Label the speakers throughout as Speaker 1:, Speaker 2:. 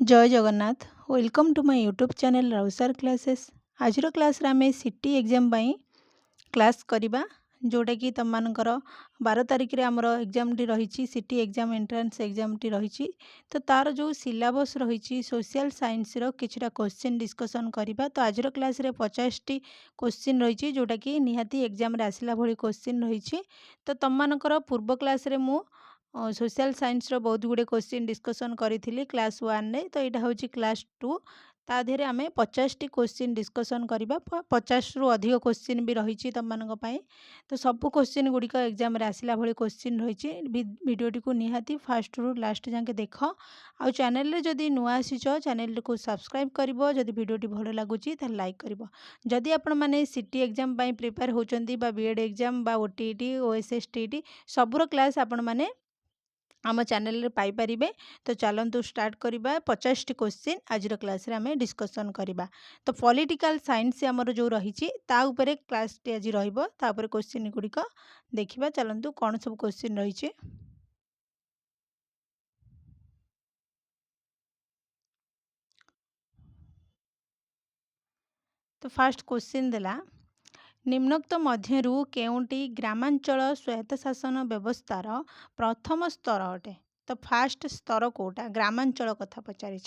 Speaker 1: जय Jagannath. Welcome to my YouTube channel Rausar classes. आज class रे आमे सिटी एग्जाम पाई क्लास करबा जोटा कि तुम मानकर 12 तारिख रे हमर एग्जाम टी रही city exam entrance exam T रही तो तार जो सिलेबस रही सोशल साइंस रो किछटा क्वेश्चन डिस्कशन करबा। तो आज क्लास रे 50 टी क्वेश्चन रही जोटा कि निहाती एग्जाम रे आसिला भली क्वेश्चन रही। तो तुम मानकर पूर्व क्लास रे मु सोशल साइंस रो बहुत गुड़े क्वेश्चन डिस्कशन करी क्लास 1 रे। तो यहाँ हूँ क्लास 2 ता देहरे आम 50 टी क्वेश्चन डिस्कसन करबा। 50 रु अधिक क्वेश्चन भी रही तुम मानक पई। तो सब क्वेश्चन गुड़िक एग्जाम रे आसिला भली क्वेश्चन रही। वीडियोटी को निहाती फास्ट रु लास्ट जाके देख। आउ चैनल रे जदि नुआ आसीच चैनल को सब्सक्राइब करिवो। जदि वीडियोटी भलो लागुची त लाइक करिवो। जदि आपण माने सिटी एग्जाम पई प्रिपेयर होचंदी बा बीएड एग्जाम बा ओटीईटी ओएसएसटीटी सबुर क्लास आपण माने आम चैनल रे पाई परिबे। तो चलंतु स्टार्ट करिबा 50 टी क्वेश्चन आज क्लास रे आमे डिस्कशन करिबा। तो पॉलिटिकल साइंस हमर जो रही ता उपरे क्लास टी आज रहइबो। ता उपरे क्वेश्चन गुड़िक देखिबा। चलंतु कौन सब क्वेश्चन रही। तो फास्ट क्वेश्चन देला निम्नोक्त मध्यरु केउंटी ग्रामांचल स्वायत्तशासन व्यवस्थार प्रथम स्तर अटे। तो फास्ट स्तर कोटा ग्रामांचल कथा पचारि।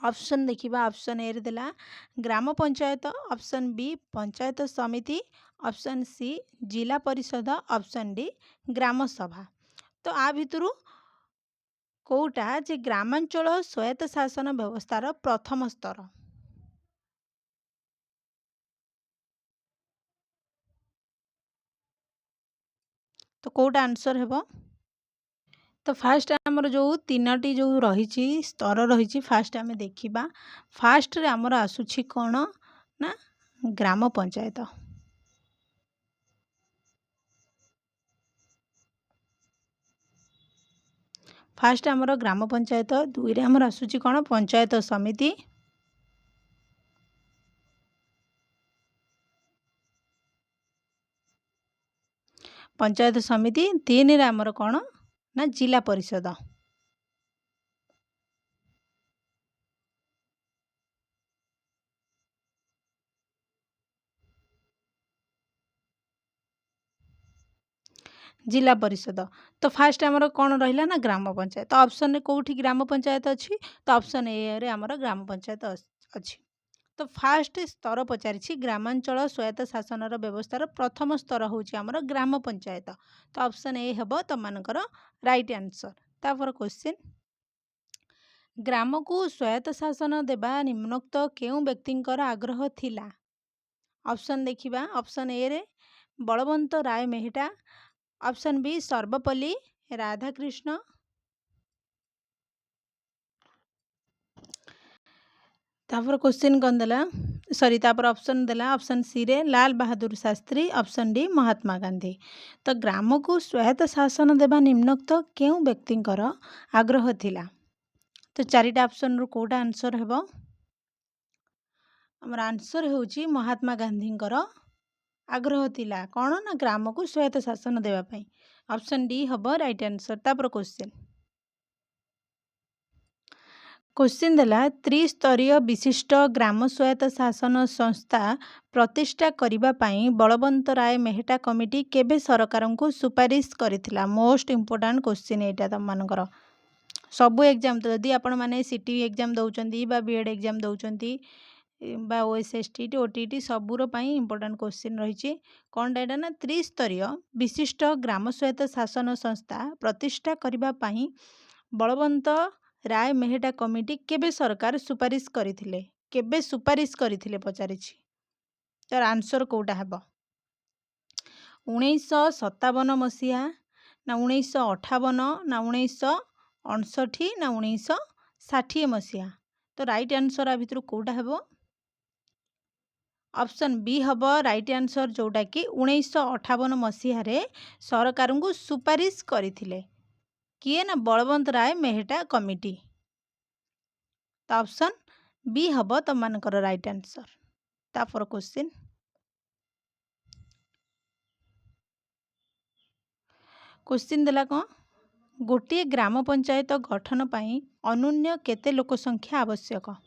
Speaker 1: ऑप्शन देखिबा। ऑप्शन ए रे देला ग्राम पंचायत, ऑप्शन बी पंचायत समिति, ऑप्शन सी जिला परिषद, ऑप्शन डी ग्राम सभा। तो आ भितरु कोटा जे ग्रामांचल स्वायत्त शासन व्यवस्थार प्रथम स्तर। तो कोटा आंसर हेबो। तो फास्ट आमर जो तीनोटी जो रही स्तर रही फास्ट आम देखा। फास्ट रे आमर आसुछि कौन ना ग्राम पंचायत। फास्ट आमर ग्राम पंचायत। दुई रे आमर आसुछि कौन पंचायत समिति। पंचायत समिति तीन रे आमर कौन ना जिला परिषद। जिला परिषद। तो फास्ट आमर कौन रहिला ना ग्राम पंचायत। ऑप्शन रे कोठी ग्राम पंचायत अच्छी। तो ऑप्शन ए रे आमर ग्राम पंचायत अच्छी। तो फास्ट स्तर पचारि ग्रामांचल स्वायत्त शासन व्यवस्थार प्रथम स्तर हूँ आमर ग्राम पंचायत। तो ऑप्शन ए हेबो तुम मानकर राइट आंसर। तापर क्वेश्चन ग्राम को स्वायत्त शासन देबा निम्नोक्त केउ व्यक्तिंकर आग्रह थिला। ऑप्शन देखिबा। ऑप्शन ए रे बलवंत राय मेहटा, ऑप्शन बी सर्वपल्ली राधाकृष्ण, तापर क्वेश्चन कौन देला सॉरी तापर ऑप्शन देला ऑप्शन सी रे लाल बहादुर शास्त्री, ऑप्शन डी महात्मा गांधी। तो ग्राम को स्वायत्त शासन देबा निम्नोक्त केउ व्यक्तिंकर आग्रह थिला। तो चारिटा ऑप्शन रु कोटा आंसर हेबो। हमर आंसर होउची महात्मा गांधींकर आग्रह थिला कौन ना ग्राम को स्वायत्त शासन देबा पई। ऑप्शन डी हबो राइट आंसर। तापर क्वेश्चन देला त्रिस्तरीय विशिष्ट ग्राम स्वायत्त शासन संस्था प्रतिष्ठा करिबा पई बलवंत राय मेहटा कमिटी केबे सरकार को सुपारिश करिथिला। मोस्ट इंपोर्टेंट क्वेश्चन एटा तुम मानकर सबु एग्जाम। तो यदि आपण माने सिटी एग्जाम दउचंदी बा बीएड एग्जाम दउचंदी बा ओएसएसटी ओटीटी सबुर पई इंपोर्टेंट क्वेश्चन रही। कौन एटा ना त्रिस्तरीय विशिष्ट ग्राम स्वायत्त शासन संस्था प्रतिष्ठा करिबा पई बलवंत राय मेहटा कमिटी केबे सरकार सुपारिश करिथिले। केबे सुपारिश करिथिले पचारिछि। तार आंसर कोटा हेबो 1957 मसीहा ना 1958 ना 1959 ना 1960 मसीहा। तो राइट आंसर आ भितर कोटा हेबो। ऑप्शन बी हबो राइट आंसर जोटा कि 1958 मसीहा रे सरकार को सुपारिश करिथिले किए ना बलवंत राय मेहटा कमिटी। तो ऑप्शन बी हबो तुम मानकर राइट आंसर। तापर क्वेश्चन क्वेश्चन देला कौन ଗୋଟିଏ ଗ୍ରାମ ପଞ୍ଚାୟତ ଗଠନ ପାଇଁ ଅନୂନ୍ୟ କେତେ ଲୋକ ସଂଖ୍ୟା ଆବଶ୍ୟକ?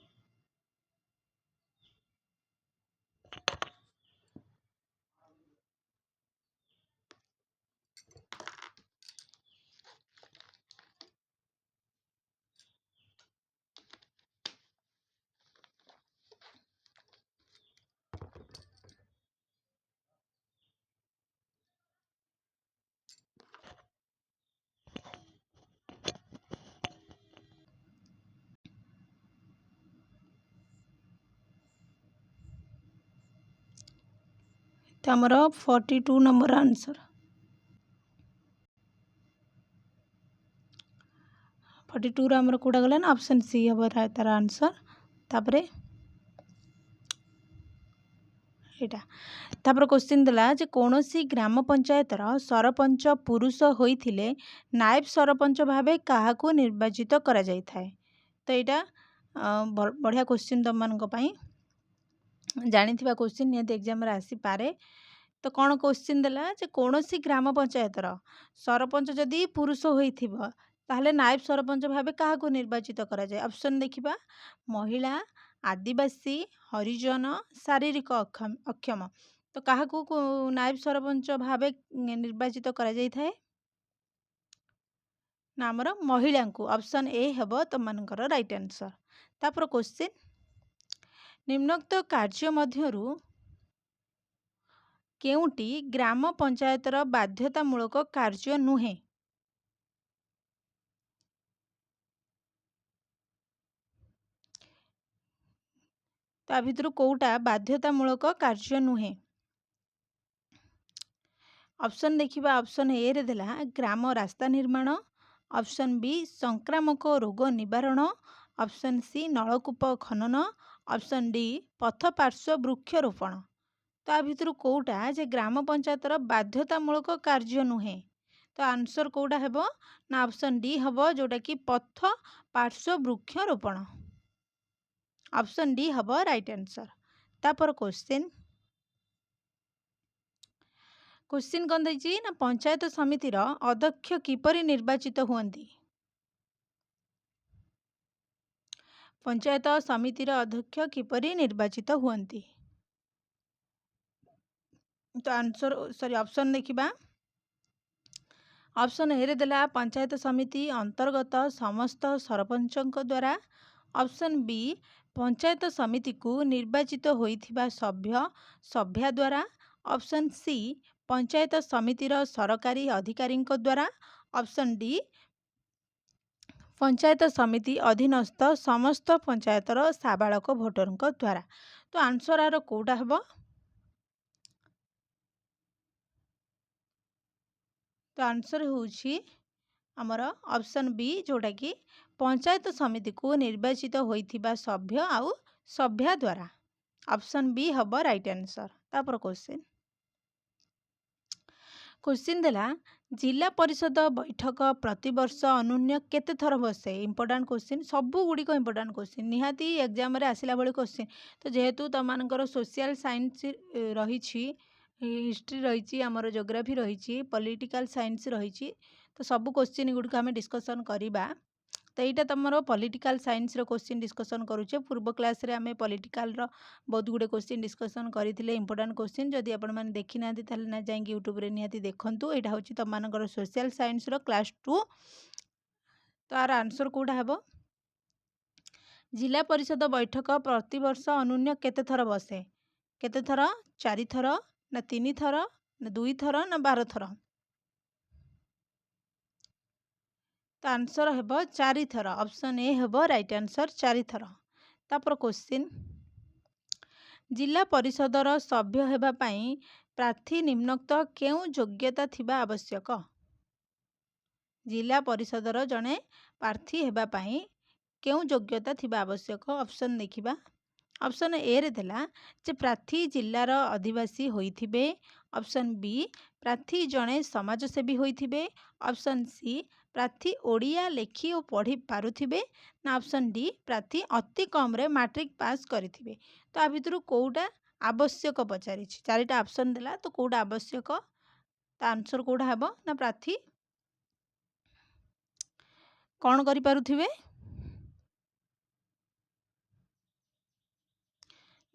Speaker 1: तो आमर 42 नंबर आंसर 42 रो आमर कोडा गला ना ऑप्शन सी हम तार आंसर तापरे एटा तापर क्वेश्चन देला जे कोनोसी ग्राम पंचायतर सरपंच पुरुष होइथिले नायब सरपंच भावे काहाकू निर्वाचित करा जाय थाए। तो यहाँ बढ़िया क्वेश्चन तुम मान जानी क्वेश्चन निहत एग्जाम रे आसी पारे। तो कौन क्वेश्चन देला जे कोनोसी ग्राम पंचायतर सरपंच जदि पुरुष होइथिबो ताहले नायब सरपंच भावे काहाकू निर्वाचित करा जाय। ऑप्शन देखिबा महिला, आदिवासी, हरिजन, शारीरिक अक्षम। तो काहाकू नायब सरपंच भावे निर्वाचित करा जाय थाए ना आमर महिला को। ऑप्शन ए हेबो तुम मानकर राइट आंसर। तापर क्वेश्चन निम्नोक्त कार्य मध्यरु केउटी ग्राम पंचायतर बाध्यतामूलक कार्य नुहे? ता भितर कोउटा बाध्यतामूलक कार्य नुहे? ऑप्शन देखिबा ऑप्शन ए रे देला ग्राम रास्ता निर्माण, ऑप्शन बी संक्रामक रोग निवारण, ऑप्शन सी नलकूप खनन, ऑप्शन डी पथ पार्श्व वृक्षरोपण। ता भितर कोउटा जे ग्राम पंचायतर बाध्यतामूलक कार्य नुहे? तो आंसर कोउटा हेबो ना ऑप्शन डी हेबो जोटा कि पथ पार्श्व वृक्षरोपण। ऑप्शन डी हेबो राइट आंसर। तापर क्वेश्चन कौन देछि ना पंचायत समितिर अध्यक्ष किपरि निर्वाचित हुअन्ति? पंचायत समितिर अध्यक्ष किपरि निर्वाचित हुअन्ति? तो आंसर सॉरी ऑप्शन देखिबा ऑप्शन ए रे देला पंचायत समिति अंतर्गत समस्त सरपंचक द्वारा, ऑप्शन बी पंचायत समिति को निर्वाचित होइथिबा सभ्य सभ्या द्वारा, ऑप्शन सी पंचायत समितिर सरकारी अधिकारी द्वारा, ऑप्शन डी पंचायत समिति अधीनस्थ समस्त पंचायतर साबालक भोटर द्वारा। तो आंसर आर कोउटा हेबो? तो आंसर होउछि आमर ऑप्शन बी जोटा कि पंचायत समिति को निर्वाचित होइथिबा सभ्य आउ सभ्या द्वारा। ऑप्शन बी हब राइट आंसर। तापर क्वेश्चन देला जिला परिषद बैठक प्रति वर्ष अनुन्य केते थर बसे? इंपोर्टेंट क्वेश्चन सबू गुड़िक इंपोर्टेंट क्वेश्चन निहाती एग्जाम रे आसिला भली क्वेश्चन। तो जेहेतु तुम सोशल साइंस रही, हिस्ट्री रही, आमर जोग्राफी रही, पॉलिटिकल साइंस रही, तो सब क्वेश्चन गुड़िक आम डिस्कसन करवा। तो यहाँ तुम पॉलिटिकल साइंस रो क्वेश्चन डिस्कसन करुचे। पूर्व क्लास रे आमे पॉलिटिकल रो बहुत गुड़े क्वेश्चन डिस्कसन करथिले इंपोर्टेंट क्वेश्चन। जदि आपण माने देखि नांती ताले ना जाई यूट्यूब रे निहाती देखंतु। एटा होची तुम मानकर सोशल साइंस रो क्लास 2। तो आर आंसर कोडा हेबो? जिला परिषद बैठक प्रति वर्ष अनुन्य केते थर बसे? केते थर? 4 थर ना 3 थर ना 2 थर ना 12 थर? तो आंसर हेबो 4 थर। ऑप्शन ए हेबो राइट आंसर 4 थर। तापर क्वेश्चन जिला परिषदर सभ्य हेबा पई प्रार्थी निम्नोक्त केउ योग्यता थिबा आवश्यक? जिला परिषदर जने प्रार्थी हेबा पई केउ योग्यता थिबा आवश्यक? ऑप्शन देखिबा ऑप्शन ए रे देला जे प्रार्थी जिल्लार आदिवासी होइथिबे, ऑप्शन बी प्रार्थी जने समाजसेवी होइथिबे, ऑप्शन सी प्रार्थी ओडिया लेखि और पढ़ी पारुथिबे, ना ऑप्शन डी प्रार्थी अति कम रे मैट्रिक पास करिथिबे। तो आ भितरु कोउटा आवश्यक पचारि? चारिटा ऑप्शन देला तो कोउटा आवश्यक? तो आंसर कोउटा हेबो ना प्रार्थी कौन करिपारुथिबे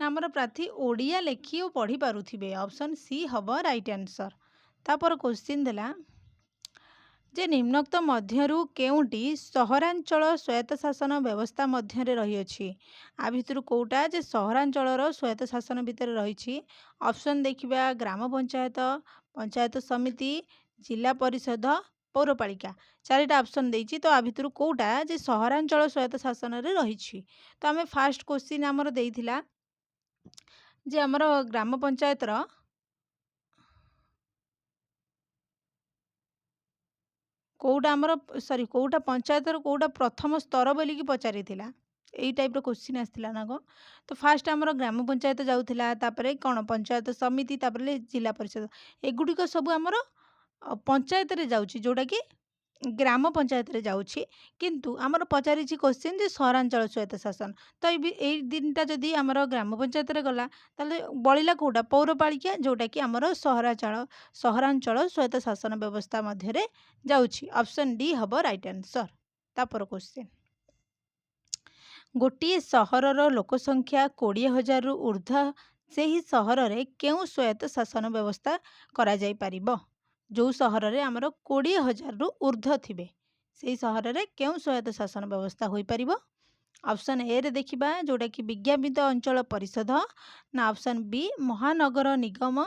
Speaker 1: ना आमर प्रार्थी ओडिया लेखि और पढ़ी पारुथिबे। ऑप्शन सी हब राइट आंसर। तापर क्वेश्चन देला जे निम्नोक्त मध्यरु केउंटी सहरांचल स्वायत्त शासन व्यवस्था मध्यरे रहिअछि। आ भितरु कोउटा जे सहरांचलर स्वायत्त शासन भितर रहिछि। ऑप्शन देखिबा ग्राम पंचायत, पंचायत समिति, जिला परिषद, पौरपालिका। चारिटा ऑप्शन देइछि तो आ भितरु कोउटा जे सहरांचल स्वायत्त शासन रे रहिछि। तो आमे फास्ट क्वेश्चन हमर देइथिला जे हमर ग्राम पंचायत रो कोउटा हमर सॉरी कोउटा पंचायत रो कोउटा प्रथम स्तर बोली की पचारि थिला। एई टाइप रो क्वेश्चन आस्थिला ना को। तो फास्ट हमर ग्राम पंचायत जाउथिला, तापरे कोन पंचायत समिति, तापरे जिला परिषद। एगुडी को सब हमर पंचायत रे जाउछि, जोडा कि ग्राम पंचायत रे जाउछि। किंतु हमर पचारिछि क्वेश्चन जे सहरांचल स्वायत्त शासन। तो एई दिनटा जदी हमर ग्राम पंचायत रे गला ताले बळिला कोउटा पौरपालिका, जोटा कि हमर सहरांचल स्वायत्त शासन व्यवस्था मध्य रे जाउछि। ऑप्शन डी हब राइट आंसर। तापर क्वेश्चन गोटे सहरर लोकसंख्या 20,000 रु ऊर्ध्व से ही सहर रे केउ स्वायत्त शासन व्यवस्था करा जाई परिबो। जो सहर रे हमर 20,000 रु ऊर्ध्व थिबे सेही सहर रे केउ स्वायत्त शासन व्यवस्था होई परिबो। ऑप्शन ए रे देखिबा जोटा कि विज्ञापित अंचल परिषद, ना ऑप्शन बी महानगर निगम,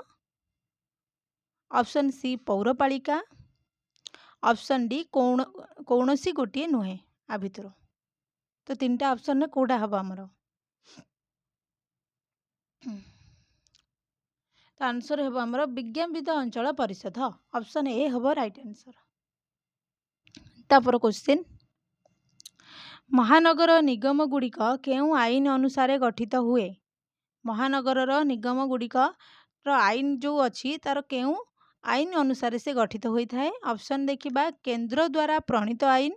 Speaker 1: ऑप्शन सी पौरपालिका, ऑप्शन डी कौनसी गोटे नुहे। आ भितर तो तीनटा ऑप्शन रे कोडा हबो हमरो। तो आंसर हेबो हमरो विज्ञापित अंचल परिषद। ऑप्शन ए हबो राइट आंसर। तापर क्वेश्चन महानगर निगम गुड़िक केउ आईन अनुसार गठित हुए। महानगर निगम गुड़िक आईन जो अच्छी तार केउ आईन अनुसार से गठित होता है। ऑप्शन देखिबा केंद्र द्वारा प्रणीत आईन,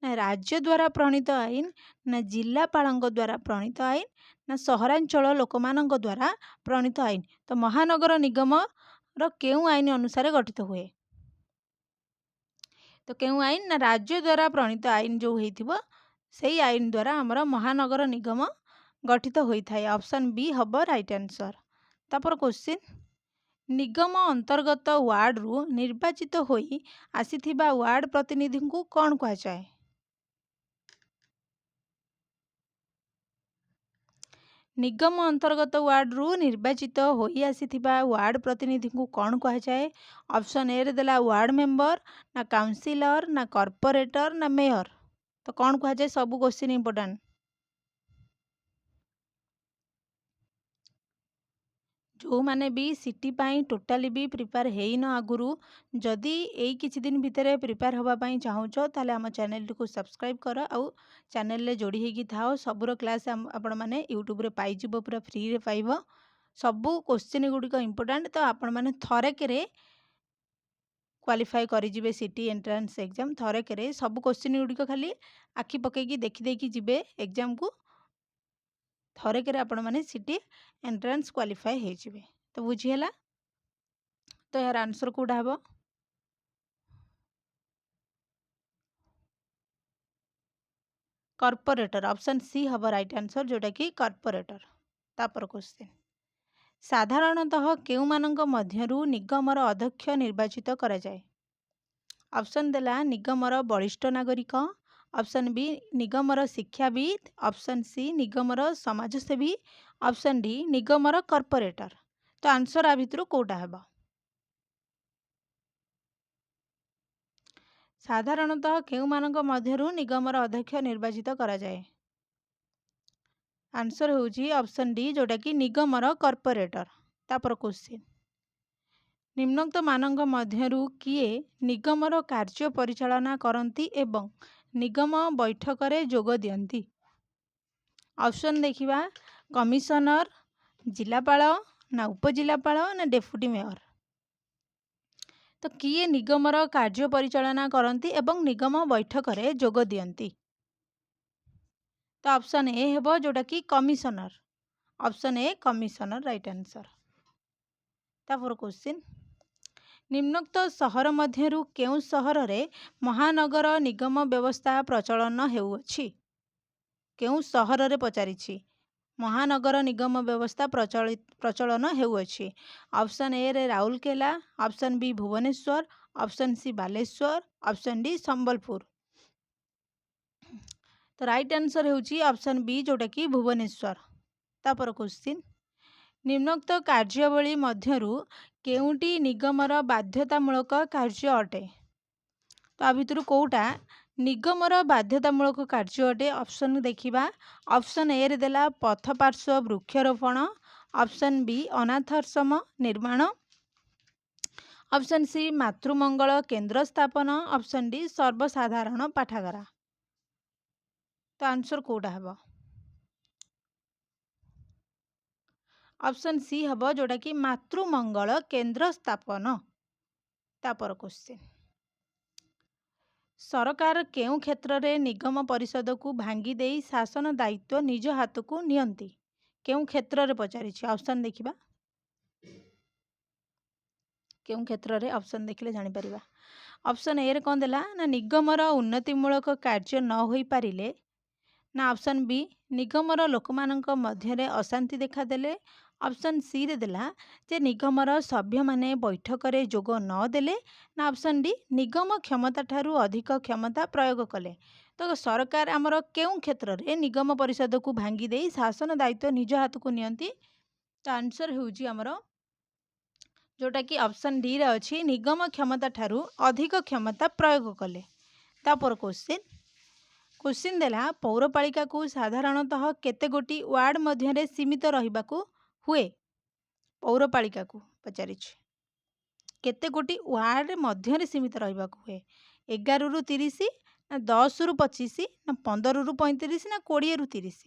Speaker 1: ना राज्य द्वारा प्रणीत आईन, ना जिलापाल द्वारा प्रणीत आईन, ना सहरांचल लोकमानक द्वारा प्रणीत आईन। तो महानगर निगम केउ आईन अनुसार गठित हुए। तो केउ आईन ना राज्य द्वारा प्रणीत आईन जो होइथिबो सेही आईन द्वारा हमर महानगर निगम गठित होता है। ऑप्शन बी हब राइट आंसर। तापर क्वेश्चन निगम अंतर्गत वार्ड रु निर्वाचित होई आसीथिबा वार्ड प्रतिनिधि को कौन कहा जाए। निगम अंतर्गत वार्ड रु निर्वाचित होई आसीथिबा वार्ड प्रतिनिधि को कौन कहा जाए। ऑप्शन ए रे देला वार्ड मेंबर, ना काउंसिलर, ना कॉर्पोरेटर, ना मेयर। तो कौन कहा जाए सब क्वेश्चन इंपोर्टेंट। जो माने भी सिटी पाई टोटाली भी प्रिपेयर हेइन आगुरु जदि एई किछि दिन भितर प्रिपेयर होबा पाई चाहूचो ताले हम चैनल को सब्सक्राइब कर आउ चैनल ले जोड़ी हेगी थाओ। सबुर क्लास आपण माने यूट्यूब रे पाई जिवो, पूरा फ्री रे पाइबो। सबु क्वेश्चन गुडी को इंपोर्टेंट। तो आपण माने थरे करे क्वालिफाई करि जिवे सिटी एंट्रेंस एग्जाम। थरे करे सब क्वेश्चन गुडी को खाली आखि पकेकी देखि देखि जिवे एग्जाम को। थरे करे आपण माने सिटी एंट्रेंस क्वालिफाई हे जिवे। तो बुझी हला। तो यार आंसर कोडा हबो कॉर्पोरेटर। ऑप्शन सी हबो राइट आंसर, जोटा कि कॉर्पोरेटर। तापर क्वेश्चन साधारणतः केउ मानक मध्यरु निगमर अध्यक्ष निर्वाचित करा जाए। ऑप्शन देला निगमर वरिष्ठ नागरिक, ऑप्शन बी निगमर शिक्षाविद, ऑप्शन सी निगमर समाजसेवी, ऑप्शन डी निगमर कॉर्पोरेटर। तो आंसर आ भितरु कोउटा हेबा। साधारणतः केउ मानक मध्यरु निगमर अध्यक्ष निर्वाचित करा जाए। आंसर होउची ऑप्शन डी, जोटा कि निगमर कॉर्पोरेटर। तापर क्वेश्चन निम्नोक्त मानक मध्यरु किए निगमर कार्य परिचालना करती एवं निगम बैठक रे जोग दियंती। ऑप्शन देखिबा कमिशनर, जिलापाल, ना उपजिलापाल, ना डेप्यूटी मेयर। तो किए निगमर कार्य परिचालना करती एवं निगम बैठक रे जोग दियंती। तो ऑप्शन ए हेबो जोटा कि commissioner. Option A commissioner right answer. तापर क्वेश्चन निम्नोक्त सहर मध्यरु केउं सहर रे महानगर निगम व्यवस्था प्रचलन हेउअछि? केउं सहर रे पचारिछि महानगर निगम व्यवस्था प्रचलन हेउअछि? ऑप्शन ए रे Rourkela, option B Bhubaneswar, option C Baleswar, option D Sambalpur. तो राइट आंसर हेउछि ऑप्शन बी जोटा कि भुवनेश्वर। तापर क्वेश्चन, निम्नोक्त कार्यावली मध्यरु केउंटी निगमर बाध्यतामूलक कार्य अटे? तो आ भितरु कोउटा निगमर बाध्यतामूलक कार्य अटे? ऑप्शन देखिबा। ऑप्शन ए रे देला पथ पार्श्व वृक्षरोपण, ऑप्शन बी अनाथाश्रम निर्माण, ऑप्शन सी मातृमंगल केंद्र स्थापन, ऑप्शन डी सर्वसाधारण पाठागार। तो आंसर कोउटा हबो? ऑप्शन सी हबो जोटा कि मातृमंगल केंद्र स्थापन। तापर क्वेश्चन, सरकार केउं क्षेत्र रे निगम परिषद को भांगी देई शासन दायित्व निज हाथ को नियंती? केउं क्षेत्र रे पचारिछि? ऑप्शन देखिबा। केउं क्षेत्र रे? ऑप्शन देखिले जानि परिबा। ऑप्शन ए रे कोन देला ना निगमर उन्नतिमूलक कार्य न होई पारिले, ना ऑप्शन बी निगमर लोकमानंक मध्यरे अशांति देखा देले, ऑप्शन सी रे देला जे निगमर सभ्य माने बैठक रे जोग न देले, ना ऑप्शन डी निगम क्षमता ठारू अधिक क्षमता प्रयोग कले। तो सरकार आमर केउं क्षेत्र रे निगम परिषद को भांगी देई शासन दायित्व निज हाथ को नियंती? तो आंसर हेउची आमर जोटा कि ऑप्शन डी रे अछि निगम क्षमता ठारू अधिक क्षमता प्रयोग कले। तापर क्वेश्चन देला पौरपालिका को साधारणतः केते गोटी वार्ड मध्यरे सीमित रहिबाकू हुए? पौरपालिका को पचारिछि केते गोटी वार्ड मध्यरे सीमित रहिबाकू हुए? 11 रु 30, ना 10 रु 25, ना 15 रु 35, ना 20 रु 30?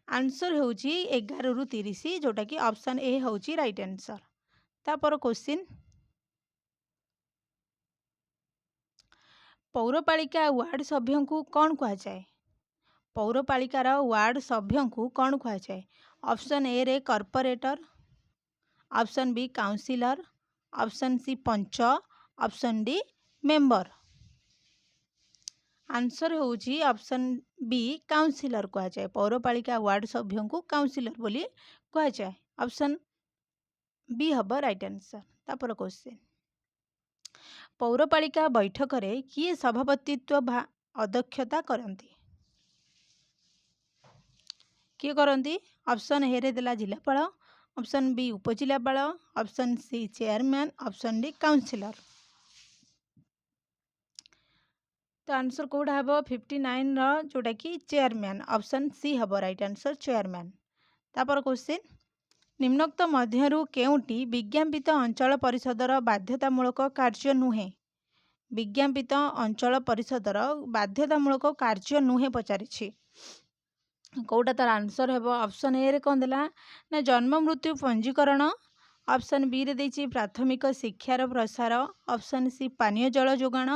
Speaker 1: आंसर हेउची 11 रु 30 जोटा कि ऑप्शन ए हेउची राइट आंसर। तापर क्वेश्चन, पौरपालिका वार्ड सभ्यों को कौन कहा जाए? पौरपालिकार वार्ड सभ्यों को कौन कहा जाए? ऑप्शन ए रे corporator, option B councillor, option C panch, option D member. Answer होउची ऑप्शन बी काउंसिलर कहा जाए। पौरपालिका वार्ड सभ्यों को काउंसिलर बोली कहा जाए। ऑप्शन बी हब राइट आंसर। तापर क्वेश्चन, पौरपालिका बैठक रे किए सभापतित्व अध्यक्षता करती? किए करती? ऑप्शन ए रे देला जिलापाल, ऑप्शन बी उपजिलापाल, option C chairman, option D councillor. तो आंसर कोड़ा हबो 59 रो जोटा कि चेयरमैन। ऑप्शन सी हबो राइट आंसर चेयरमैन। तापर क्वेश्चन, निम्नोक्त मध्यरु केउंटी विज्ञापित अंचल परिषदर बाध्यतामूलक कार्य नुहे? विज्ञापित अंचल परिषदर बाध्यतामूलक कार्य नुहे पचारिछि। कोटा तार आंसर हेबो? ऑप्शन ए रे कोन देला ना जन्म मृत्यु पंजीकरण, ऑप्शन बी रे देछि प्राथमिक शिक्षार प्रसार, ऑप्शन सी पानीय जल जोगाण,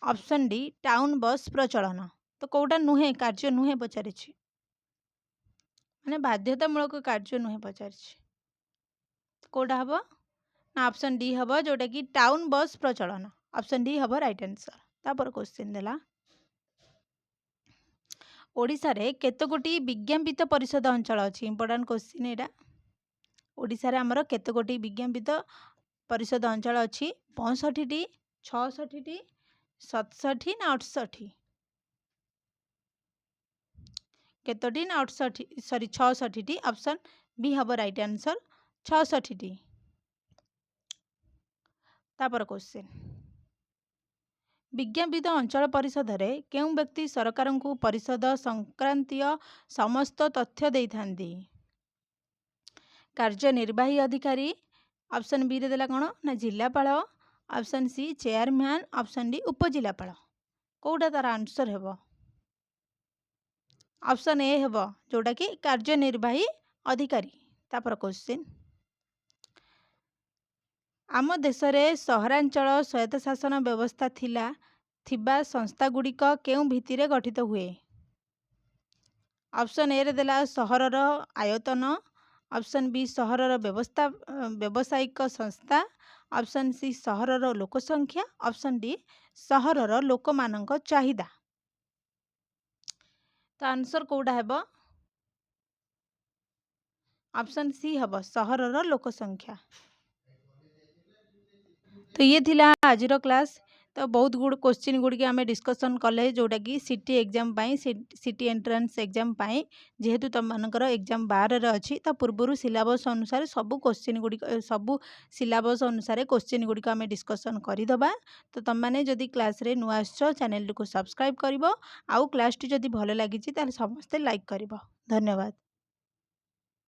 Speaker 1: ऑप्शन डी टाउन बस प्रचलन। तो कोटा नुहे कार्य नुहे पचारिछि? माने बाध्यतामूलक कार्य नुहे पचारिछि। कोटा हबो ना ऑप्शन डी हबो जोटा कि टाउन बस प्रचलन। ऑप्शन डी हबो राइट आंसर। तापर क्वेश्चन देला ओडिशा रे केते गोटी विज्ञापित परिषद अंचल अछि? इंपोर्टेंट क्वेश्चन एटा। ओडिशा रे हमर केते गोटी विज्ञापित परिषद अंचल अछि? 65 टी, 66 टी, 67 ना 68? केतोटी ना 68 सॉरी 66 टी। ऑप्शन बी हबो राइट आंसर 66 टी। तापर क्वेश्चन, विज्ञापित अंचल परिषद रे केउं व्यक्ति सरकार को परिषद संक्रांतीय समस्त तथ्य देई थांदी? कार्यनिर्वाही अधिकारी, ऑप्शन बी रे देला कोन ना जिलापाल, option C chairman, option D उपजिलापाल। कोटा तार आंसर हेबो? ऑप्शन ए हेबो जोटा कि कार्यनिर्वाही अधिकारी। तापर क्वेश्चन, आम देश रे सहरांचल स्वायत्त शासन व्यवस्था थिबा संस्था गुड़िक केउं भित्तिरे गठित हुए? ऑप्शन ए रे देला सहरर आयतन, ऑप्शन बी सहरर व्यावसायिक संस्था, ऑप्शन सी सहरर लोकसंख्या, ऑप्शन डी सहरर लोकमानंक चाहिदा। तो आंसर कोडा हेबो ऑप्शन सी हेबो सहरर लोकसंख्या। तो ये थिला आजिर क्लास। तो बहुत गुड क्वेश्चन गुड़ी आम डिस्कसन कले जोटा कि city exam city entrance exam जेहेतु तुम मानकर एग्जाम 12 अच्छी तो पूर्व सिलेबस अनुसार सब क्वेश्चन गुड़ी सब सिलेबस अनुसार क्वेश्चन गुड़ी आम डिस्कसन करदे। तो तुम मैंने जदि क्लास रे नुआ चैनल को सब्सक्राइब कर आउ क्लास टी जदि भल लगी समस्ते लाइक कर। धन्यवाद।